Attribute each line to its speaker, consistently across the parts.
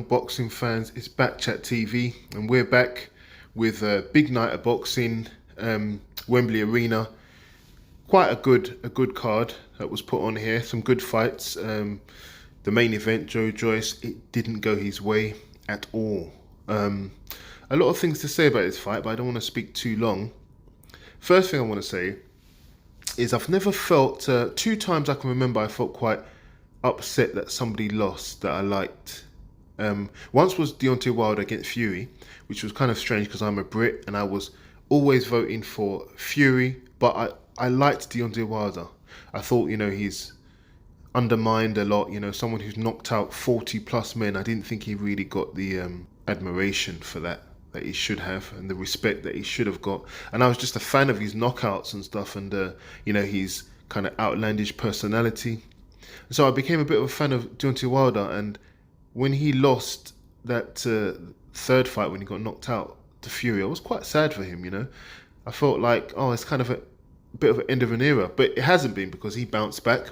Speaker 1: boxing fans? It's Back Chat TV, and we're back with a big night of boxing, Wembley Arena. Quite a good card that was put on here. Some good fights. The main event, Joyce, it didn't go his way at all. A lot of things to say about this fight, but I don't want to speak too long. First thing I want to say is I've never felt, two times I can remember, I felt quite upset that somebody lost that I liked. Once was Deontay Wilder against Fury, which was kind of strange because I'm a Brit and I was always voting for Fury, but I liked Deontay Wilder. I thought, he's undermined a lot, someone who's knocked out 40 plus men. I didn't think he really got the admiration for that he should have, and the respect that he should have got. And I was just a fan of his knockouts and stuff, and his kind of outlandish personality. So I became a bit of a fan of Deontay Wilder, and when he lost that third fight, when he got knocked out to Fury, I was quite sad for him, I felt like, it's kind of a bit of an end of an era, but it hasn't been, because he bounced back.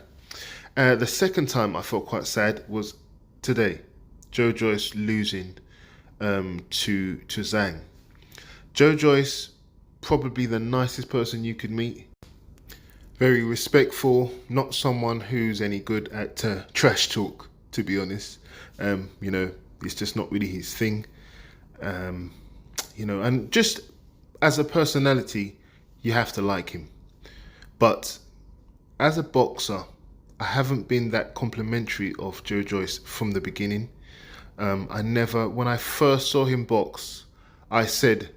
Speaker 1: The second time I felt quite sad was today, Joyce losing to Zhang. Joyce, probably the nicest person you could meet. Very respectful, not someone who's any good at trash talk, to be honest. It's just not really his thing. And just as a personality, you have to like him. But as a boxer, I haven't been that complimentary of Joyce from the beginning. When I first saw him box, I said,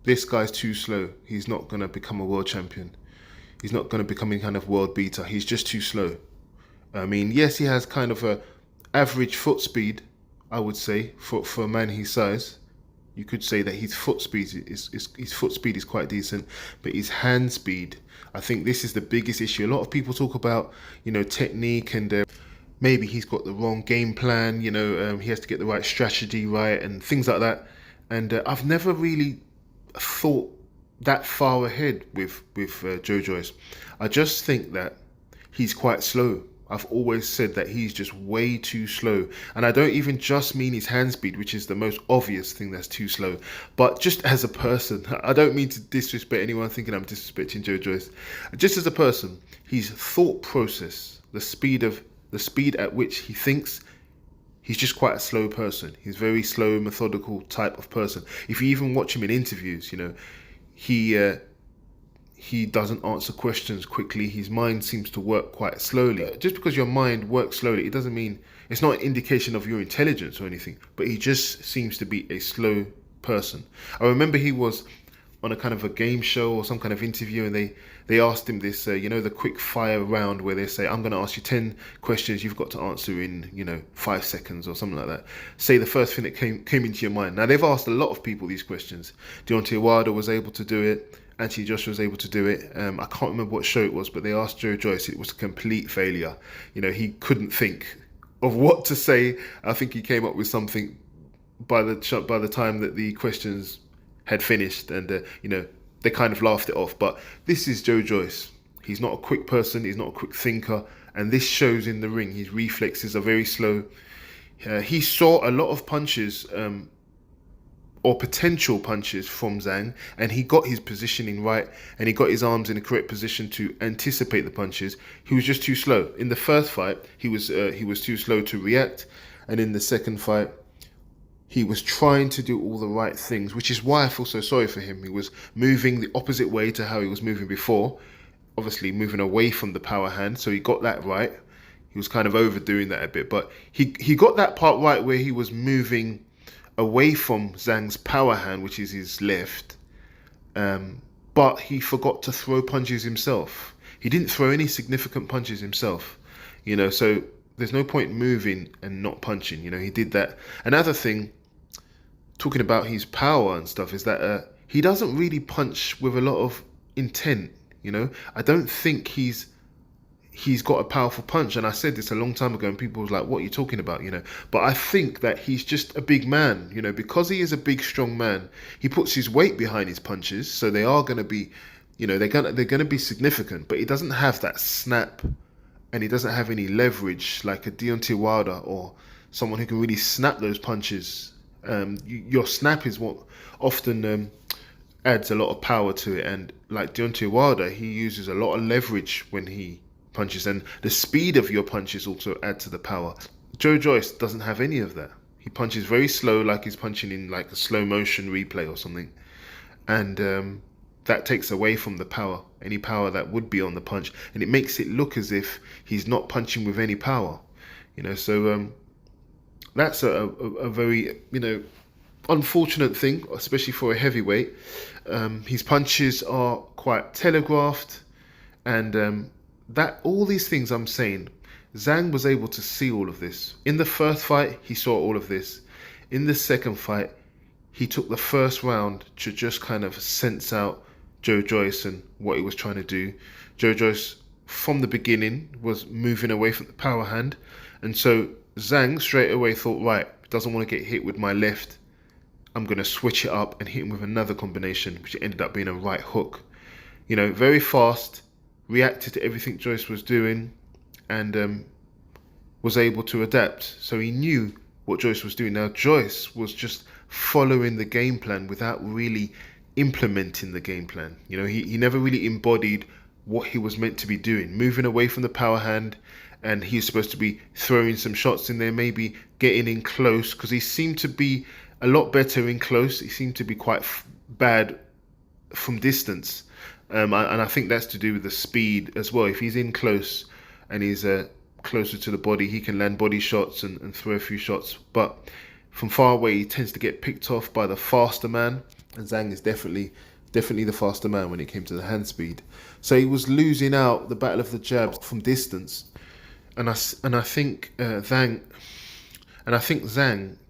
Speaker 1: this guy's too slow. He's not going to become a world champion. He's not going to become any kind of world beater. He's just too slow. I mean, yes, he has kind of a average foot speed, I would say, for a man his size. You could say that his foot speed is quite decent, but his hand speed, I think this is the biggest issue. A lot of people talk about, technique, and maybe he's got the wrong game plan. He has to get the right strategy right and things like that. And I've never really thought that far ahead with Joyce. I just think that he's quite slow. I've always said that he's just way too slow. And I don't even just mean his hand speed, which is the most obvious thing that's too slow, but just as a person. I don't mean to disrespect anyone thinking I'm disrespecting Joyce. Just as a person, his thought process, the speed at which he thinks, he's just quite a slow person. He's very slow, methodical type of person. If you even watch him in interviews, he doesn't answer questions quickly. His mind seems to work quite slowly. Just because your mind works slowly, it doesn't mean, it's not an indication of your intelligence or anything, but he just seems to be a slow person. I remember he was on a kind of a game show or some kind of interview, and they asked him this, the quick fire round where they say, I'm going to ask you 10 questions you've got to answer in, 5 seconds or something like that. Say the first thing that came into your mind. Now, they've asked a lot of people these questions. Deontay Wilder was able to do it. Anthony Joshua was able to do it. I can't remember what show it was, but they asked Joyce. It was a complete failure. He couldn't think of what to say. I think he came up with something by the time that the questions had finished, and they kind of laughed it off. But this is Joyce. He's not a quick person. He's not a quick thinker, and this shows in the ring. His reflexes are very slow. He saw a lot of punches, or potential punches, from Zhang, and he got his positioning right, and he got his arms in the correct position to anticipate the punches. He was just too slow. In the first fight, he was too slow to react, and in the second fight, he was trying to do all the right things, which is why I feel so sorry for him. He was moving the opposite way to how he was moving before, obviously moving away from the power hand, so he got that right. He was kind of overdoing that a bit, but he got that part right where he was moving away from Zhang's power hand, which is his left, but he forgot to throw punches himself. He didn't throw any significant punches himself, so there's no point moving and not punching. He did that. Another thing, talking about his power and stuff, is that he doesn't really punch with a lot of intent. I don't think he's got a powerful punch, and I said this a long time ago, and people was like, what are you talking about, but I think that he's just a big man, because he is a big, strong man. He puts his weight behind his punches, so they are going to be, they're going to be significant, but he doesn't have that snap, and he doesn't have any leverage like a Deontay Wilder or someone who can really snap those punches. Your snap is what often adds a lot of power to it. And like Deontay Wilder, he uses a lot of leverage when he punches, and the speed of your punches also add to the power. Joe Joyce doesn't have any of that. He punches very slow, like he's punching in like a slow motion replay or something, and that takes away from the power, any power that would be on the punch, and it makes it look as if he's not punching with any power, So that's a very unfortunate thing, especially for a heavyweight. His punches are quite telegraphed, and that all these things I'm saying, Zhang was able to see all of this. In the first fight, he saw all of this. In the second fight, he took the first round to just kind of sense out Joe Joyce and what he was trying to do. Joe Joyce, from the beginning, was moving away from the power hand, and so Zhang straight away thought, right, doesn't want to get hit with my left. I'm going to switch it up and hit him with another combination, which ended up being a right hook. Very fast, reacted to everything Joyce was doing, and was able to adapt. So he knew what Joyce was doing. Now, Joyce was just following the game plan without really implementing the game plan. He never really embodied what he was meant to be doing, moving away from the power hand, and he's supposed to be throwing some shots in there, maybe getting in close, because he seemed to be a lot better in close. He seemed to be quite bad from distance, and I think that's to do with the speed as well. If he's in close and he's closer to the body, he can land body shots and throw a few shots, but from far away he tends to get picked off by the faster man, and Zhang is definitely the faster man when it came to the hand speed. So he was losing out the battle of the jabs from distance, and I think Zhang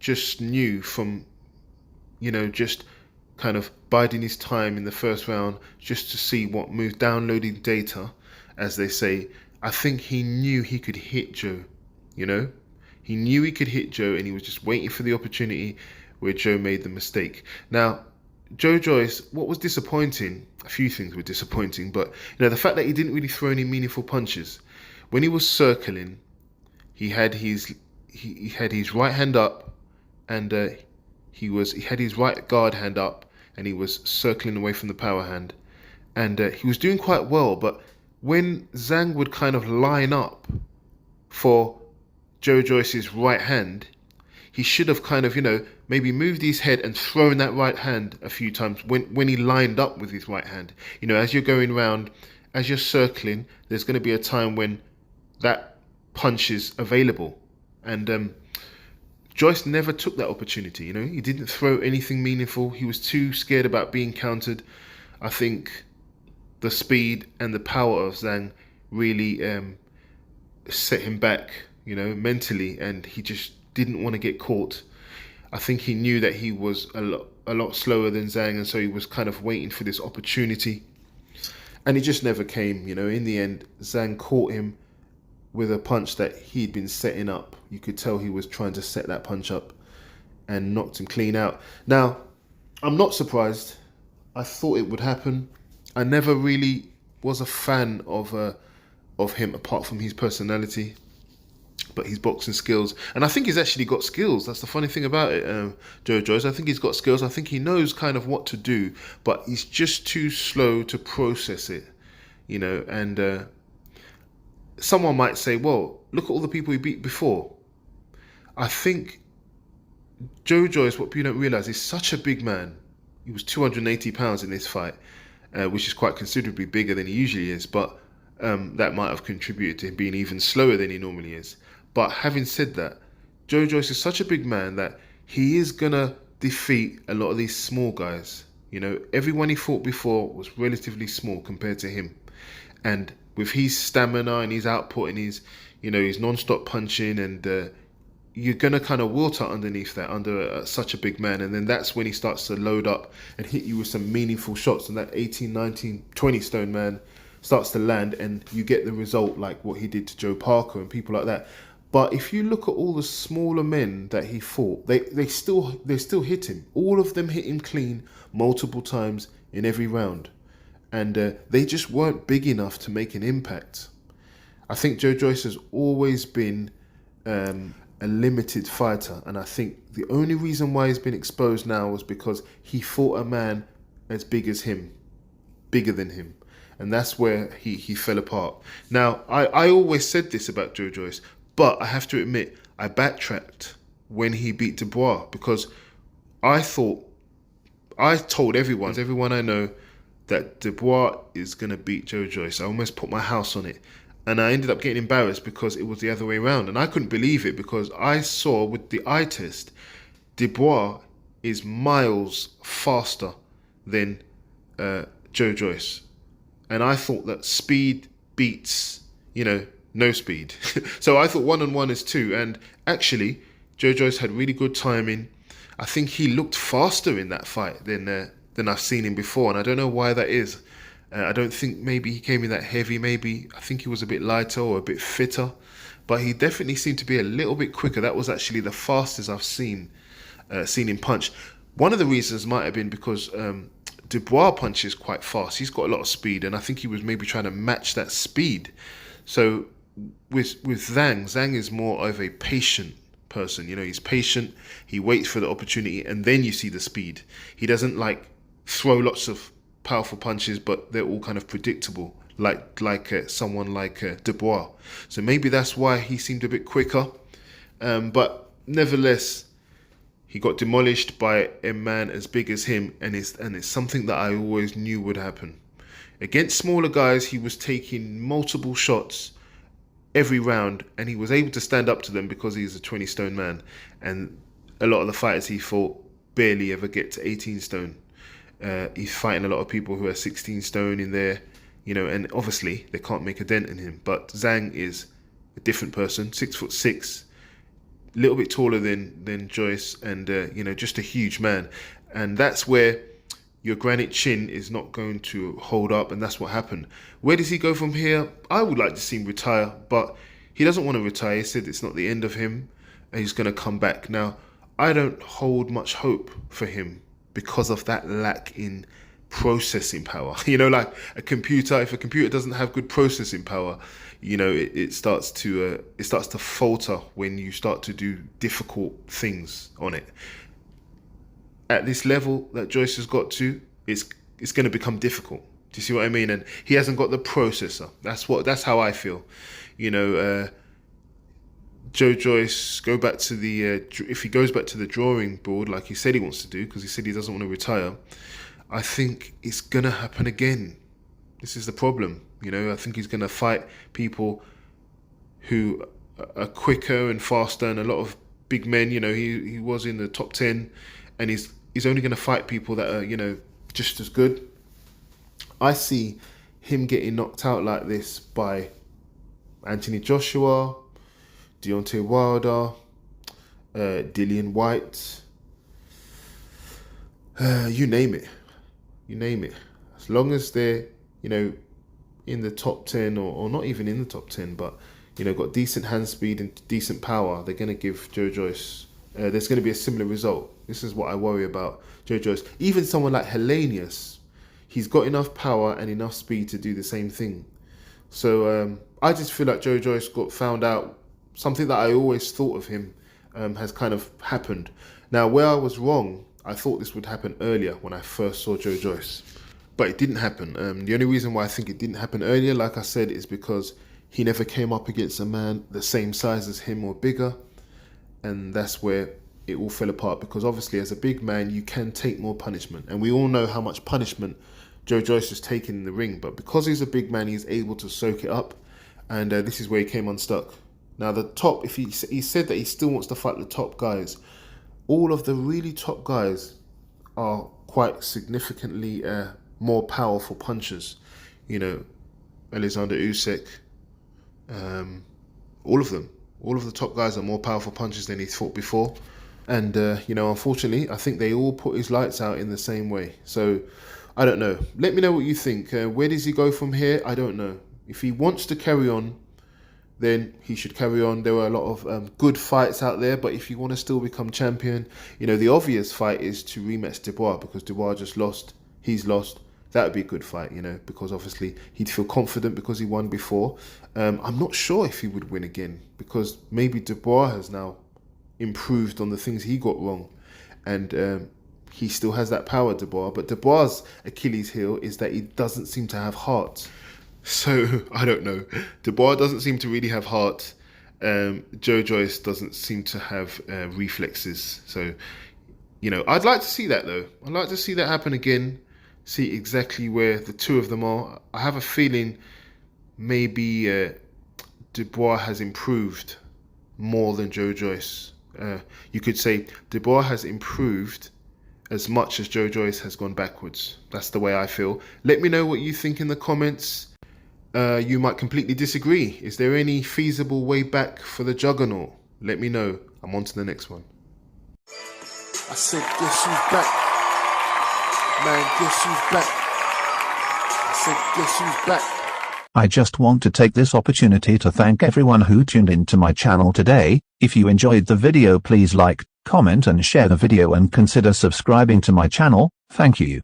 Speaker 1: just knew from just kind of biding his time in the first round just to see what move, downloading data, as they say. I think he knew he could hit Joe. He knew he could hit Joe, and he was just waiting for the opportunity where Joe made the mistake. Now, Joe Joyce, what was disappointing, a few things were disappointing, but the fact that he didn't really throw any meaningful punches. When he was circling, he had his right hand up, and he had his right guard hand up, and he was circling away from the power hand, and he was doing quite well. But when Zhang would kind of line up for Joe Joyce's right hand, he should have kind of maybe moved his head and thrown that right hand a few times when he lined up with his right hand. As you're going round, as you're circling, there's going to be a time when that punch is available, and Joyce never took that opportunity. He didn't throw anything meaningful. He was too scared about being countered. I think the speed and the power of Zhang really set him back, mentally, and he just didn't want to get caught. I think he knew that he was a lot slower than Zhang, and so he was kind of waiting for this opportunity, and it just never came. In the end, Zhang caught him with a punch that he'd been setting up. You could tell he was trying to set that punch up, and knocked him clean out. Now, I'm not surprised. I thought it would happen. I never really was a fan of him, apart from his personality, but his boxing skills. And I think he's actually got skills. That's the funny thing about it, Joe Joyce. I think he's got skills. I think he knows kind of what to do, but he's just too slow to process it, and someone might say, well, look at all the people he beat before. I think Joe Joyce, what people don't realise, is such a big man. He was 280 pounds in this fight, which is quite considerably bigger than he usually is, but that might have contributed to him being even slower than he normally is. But having said that, Joe Joyce is such a big man that he is going to defeat a lot of these small guys. Everyone he fought before was relatively small compared to him. And with his stamina and his output and his non-stop punching, and you're going to kind of wilt out underneath that, under such a big man. And then that's when he starts to load up and hit you with some meaningful shots, and that 18, 19, 20 stone man starts to land, and you get the result like what he did to Joe Parker and people like that. But if you look at all the smaller men that he fought, they still hit him. All of them hit him clean multiple times in every round, and they just weren't big enough to make an impact. I think Joe Joyce has always been a limited fighter, and I think the only reason why he's been exposed now was because he fought a man as big as him, bigger than him, and that's where he fell apart. Now, I always said this about Joe Joyce, but I have to admit I backtracked when he beat Dubois, because I thought, I told everyone I know, that Dubois is going to beat Joe Joyce. I almost put my house on it. And I ended up getting embarrassed because it was the other way around. And I couldn't believe it, because I saw with the eye test, Dubois is miles faster than Joe Joyce. And I thought that speed beats, no speed. So I thought 1-on-1 is 2. And actually, Joe Joyce had really good timing. I think he looked faster in that fight than I've seen him before. And I don't know why that is. I don't think maybe he came in that heavy. Maybe I think he was a bit lighter or a bit fitter. But he definitely seemed to be a little bit quicker. That was actually the fastest I've seen him punch. One of the reasons might have been because Dubois punches quite fast. He's got a lot of speed, and I think he was maybe trying to match that speed. So with Zhang is more of a patient person. He's patient. He waits for the opportunity, and then you see the speed. He doesn't throw lots of powerful punches, but they're all kind of predictable, like someone like Dubois. So maybe that's why he seemed a bit quicker. But nevertheless, he got demolished by a man as big as him, and it's something that I always knew would happen. Against smaller guys, he was taking multiple shots every round, and he was able to stand up to them because he's a 20 stone man. And a lot of the fighters he fought barely ever get to 18 stone. He's fighting a lot of people who are 16 stone in there, and obviously they can't make a dent in him. But Zhang is a different person, 6'6", a little bit taller than Joyce, and just a huge man. And that's where your granite chin is not going to hold up, and that's what happened. Where does he go from here? I would like to see him retire, but he doesn't want to retire. He said it's not the end of him, and he's going to come back. Now, I don't hold much hope for him because of that lack in processing power. Like a computer, if a computer doesn't have good processing power, it starts to falter when you start to do difficult things on it. At this level that Joyce has got to, it's going to become difficult. Do you see what I mean? And he hasn't got the processor. That's how I feel. Joe Joyce, if he goes back to the drawing board like he said he wants to do, because he said he doesn't want to retire, I think it's going to happen again. This is the problem. I think he's going to fight people who are quicker and faster, and a lot of big men. He was in the top 10, and he's only going to fight people that are, just as good. I see him getting knocked out like this by Anthony Joshua, Deontay Wilder, Dillian White, you name it. As long as they're, in the top 10 or not even in the top 10, but, got decent hand speed and decent power, they're going to give Joe Joyce, there's going to be a similar result. This is what I worry about Joe Joyce. Even someone like Hellenius, he's got enough power and enough speed to do the same thing. So I just feel like Joe Joyce got found out. Something that I always thought of him has kind of happened. Now, where I was wrong, I thought this would happen earlier when I first saw Joe Joyce. But it didn't happen. The only reason why I think it didn't happen earlier, like I said, is because he never came up against a man the same size as him or bigger. And that's where it all fell apart, because obviously as a big man, you can take more punishment. And we all know how much punishment Joe Joyce has taken in the ring. But because he's a big man, he's able to soak it up. And this is where he came unstuck. Now, the top, if he said that he still wants to fight the top guys, all of the really top guys are quite significantly more powerful punchers. Alexander Usyk, all of them. All of the top guys are more powerful punchers than he's fought before. And, unfortunately, I think they all put his lights out in the same way. So, I don't know. Let me know what you think. Where does he go from here? I don't know. If he wants to carry on, then he should carry on. There are a lot of good fights out there, but if you want to still become champion, the obvious fight is to rematch Dubois, because Dubois just lost. He's lost. That would be a good fight, because obviously he'd feel confident because he won before. I'm not sure if he would win again, because maybe Dubois has now improved on the things he got wrong, and he still has that power, Dubois. But Dubois' Achilles heel is that he doesn't seem to have heart. So I don't know. Dubois doesn't seem to really have heart. Joe Joyce doesn't seem to have reflexes. So, you know, I'd like to see that though. I'd like to see that happen again. See exactly where the two of them are. I have a feeling maybe Dubois has improved more than Joe Joyce. You could say Dubois has improved as much as Joe Joyce has gone backwards. That's the way I feel. Let me know what you think in the comments. You might completely disagree. Is there any feasible way back for the Juggernaut? Let me know. I'm on to the next one.
Speaker 2: I said, guess who's back? Man, guess who's back? I said, guess who's back?
Speaker 3: I just want to take this opportunity to thank everyone who tuned into my channel today. If you enjoyed the video, please like, comment and share the video and consider subscribing to my channel. Thank you.